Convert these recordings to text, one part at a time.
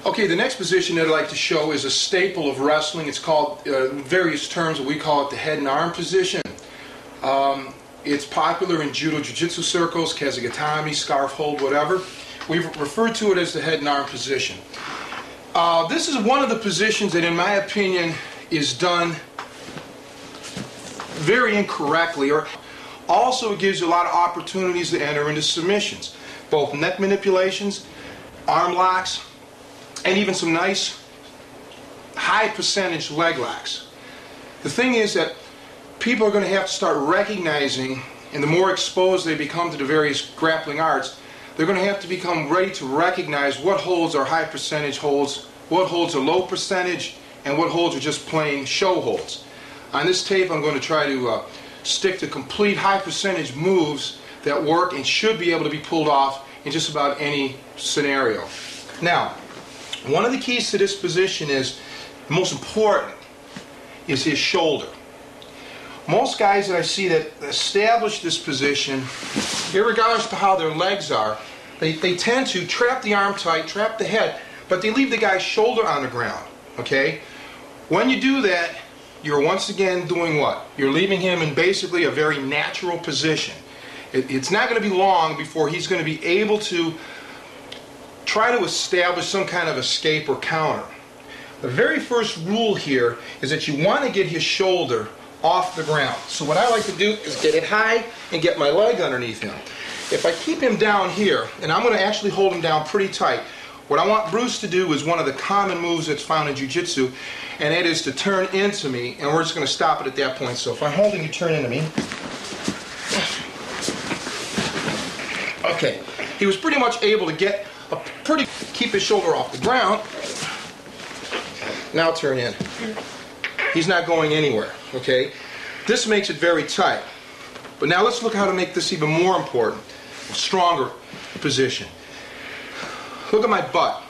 Okay, the next position that I'd like to show is a staple of wrestling. It's called, in various terms, we call it the head and arm position. It's popular in judo jiu-jitsu circles, kazagatami, scarf hold, whatever. We've referred to it as the head and arm position. This is one of the positions that, in my opinion, is done very incorrectly. Also, it gives you a lot of opportunities to enter into submissions, both neck manipulations, arm locks, and even some nice high percentage leg locks. The thing is that people are going to have to start recognizing, and the more exposed they become to the various grappling arts, they're going to have to become ready to recognize what holds are high percentage holds, what holds are low percentage, and what holds are just plain show holds. On this tape, I'm going to try to stick to complete high percentage moves that work and should be able to be pulled off in just about any scenario. Now, one of the keys to this position is, the most important, is his shoulder. Most guys that I see that establish this position, irregardless of how their legs are, they tend to trap the arm tight, trap the head, but they leave the guy's shoulder on the ground, okay? When you do that, you're once again doing what? You're leaving him in basically a very natural position. It's not going to be long before he's going to be able to try to establish some kind of escape or counter. The very first rule here is that you want to get his shoulder off the ground. So what I like to do is get it high and get my leg underneath him. If I keep him down here, and I'm going to actually hold him down pretty tight, what I want Bruce to do is one of the common moves that's found in jiu-jitsu, and that is to turn into me, and we're just going to stop it at that point. So if I'm holding you, turn into me. Okay, he was pretty much able to get keep his shoulder off the ground. Now turn in. He's not going anywhere, okay? This makes it very tight. But now let's look how to make this even more important, a stronger position. Look at my butt.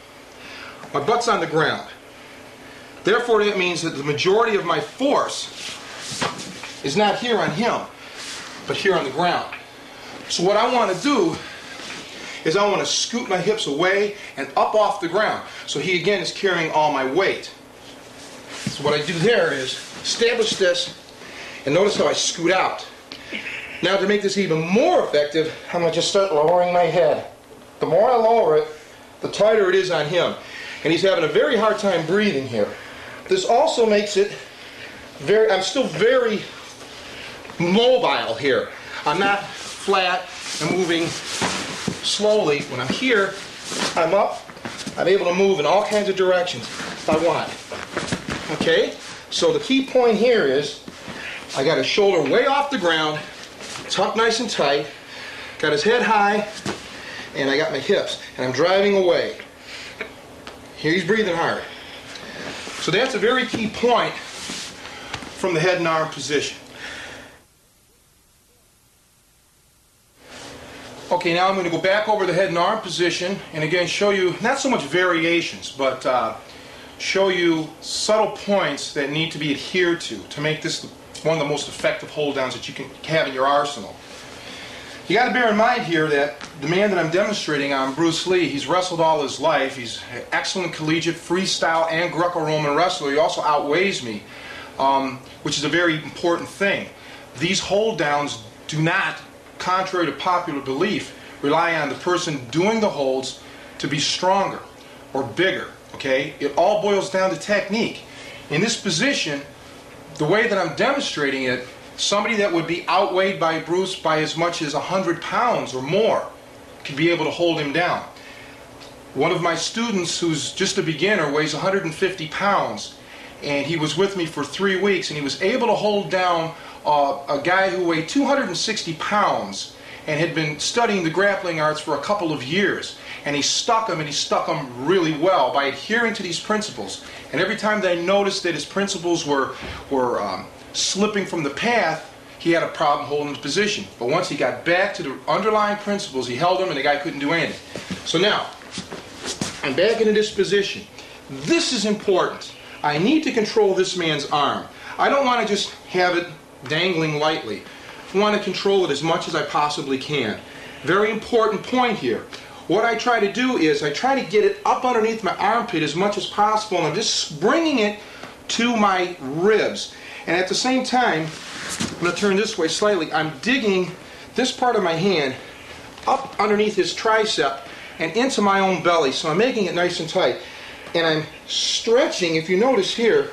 My butt's on the ground. Therefore, that means that the majority of my force is not here on him, but here on the ground. So what I want to do is I want to scoot my hips away and up off the ground. So he again is carrying all my weight. So what I do there is establish this, and notice how I scoot out. Now to make this even more effective, I'm going to just start lowering my head. The more I lower it, the tighter it is on him. And he's having a very hard time breathing here. This also makes it I'm still very mobile here. I'm not flat, I'm moving slowly. When I'm here, I'm up, I'm able to move in all kinds of directions if I want. Okay? So the key point here is I got his shoulder way off the ground, tucked nice and tight, got his head high, and I got my hips, and I'm driving away. Here he's breathing hard. So that's a very key point from the head and arm position. Okay, now I'm going to go back over the head and arm position and again show you not so much variations, but show you subtle points that need to be adhered to make this one of the most effective hold downs that you can have in your arsenal. You got to bear in mind here that the man that I'm demonstrating on, Bruce Lee, he's wrestled all his life. He's an excellent collegiate, freestyle, and Greco-Roman wrestler. He also outweighs me, which is a very important thing. These hold downs do not, contrary to popular belief, rely on the person doing the holds to be stronger or bigger. Okay? It all boils down to technique. In this position, the way that I'm demonstrating it, somebody that would be outweighed by Bruce by as much as 100 pounds or more could be able to hold him down. One of my students, who's just a beginner, weighs 150 pounds, and he was with me for 3 weeks, and he was able to hold down a guy who weighed 260 pounds and had been studying the grappling arts for a couple of years. And he stuck him really well by adhering to these principles. And every time that I noticed that his principles were slipping from the path, he had a problem holding his position. But once he got back to the underlying principles, he held him and the guy couldn't do anything. So now, I'm back into this position. This is important. I need to control this man's arm. I don't want to just have it dangling lightly. I want to control it as much as I possibly can. Very important point here. what I try to do is I try to get it up underneath my armpit as much as possible, and I'm just bringing it to my ribs. And at the same time, I'm going to turn this way slightly, I'm digging this part of my hand up underneath his tricep and into my own belly. So I'm making it nice and tight. And I'm stretching, if you notice here,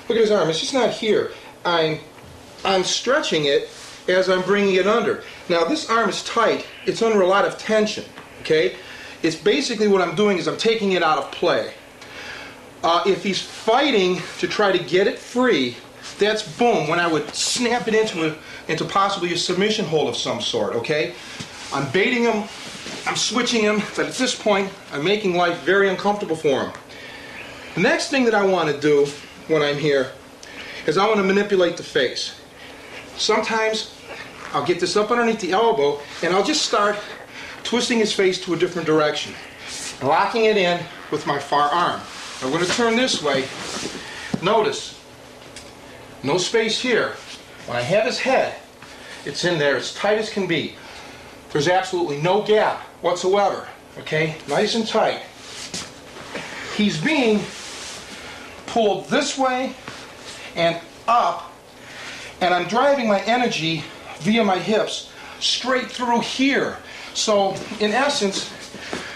look at his arm, it's just not here. I'm stretching it as I'm bringing it under. Now this arm is tight, it's under a lot of tension, okay? It's basically what I'm doing is I'm taking it out of play. If he's fighting to try to get it free, that's boom, when I would snap it into possibly a submission hold of some sort, okay? I'm baiting him, I'm switching him, but at this point, I'm making life very uncomfortable for him. The next thing that I want to do when I'm here is I want to manipulate the face. Sometimes I'll get this up underneath the elbow and I'll just start twisting his face to a different direction, locking it in with my far arm. I'm going to turn this way. Notice, no space here. When I have his head, it's in there as tight as can be. There's absolutely no gap whatsoever, okay? Nice and tight. He's being pulled this way and up, and I'm driving my energy via my hips straight through here. So, in essence,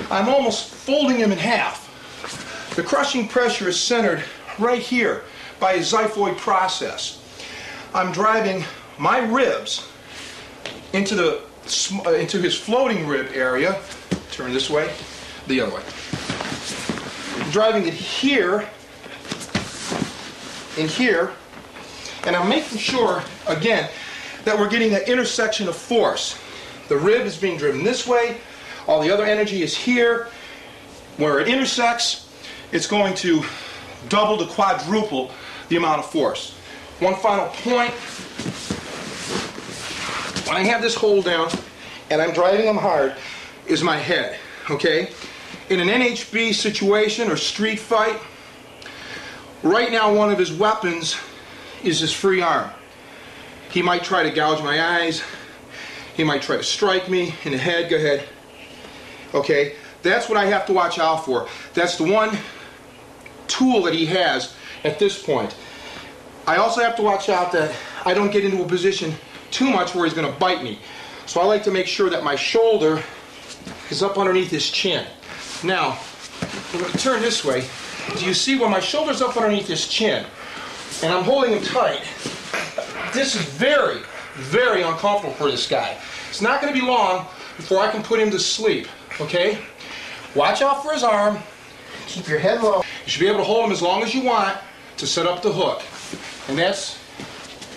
I'm almost folding him in half. The crushing pressure is centered right here by a xiphoid process. I'm driving my ribs into his floating rib area. Turn this way, the other way. I'm driving it here, in here, and I'm making sure, again, that we're getting that intersection of force. The rib is being driven this way, all the other energy is here. Where it intersects, it's going to double to quadruple the amount of force. One final point, when I have this hold down and I'm driving him hard, is my head, okay? In an NHB situation or street fight, right now one of his weapons is his free arm. He might try to gouge my eyes, he might try to strike me in the head, go ahead. Okay, that's what I have to watch out for. That's the one tool that he has at this point. I also have to watch out that I don't get into a position too much where he's going to bite me. So I like to make sure that my shoulder is up underneath his chin. Now, I'm going to turn this way. Do you see when my shoulder's up underneath his chin and I'm holding him tight? This is very, very uncomfortable for this guy. It's not going to be long before I can put him to sleep, okay? Watch out for his arm. Keep your head low. You should be able to hold him as long as you want to set up the hook. And that's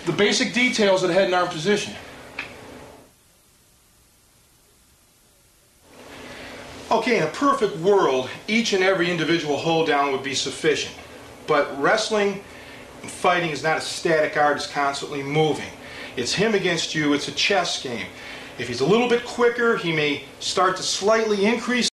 the basic details of the head and arm position. Okay, in a perfect world, each and every individual hold down would be sufficient. But wrestling and fighting is not a static art, it's constantly moving. It's him against you, it's a chess game. If he's a little bit quicker, he may start to slightly increase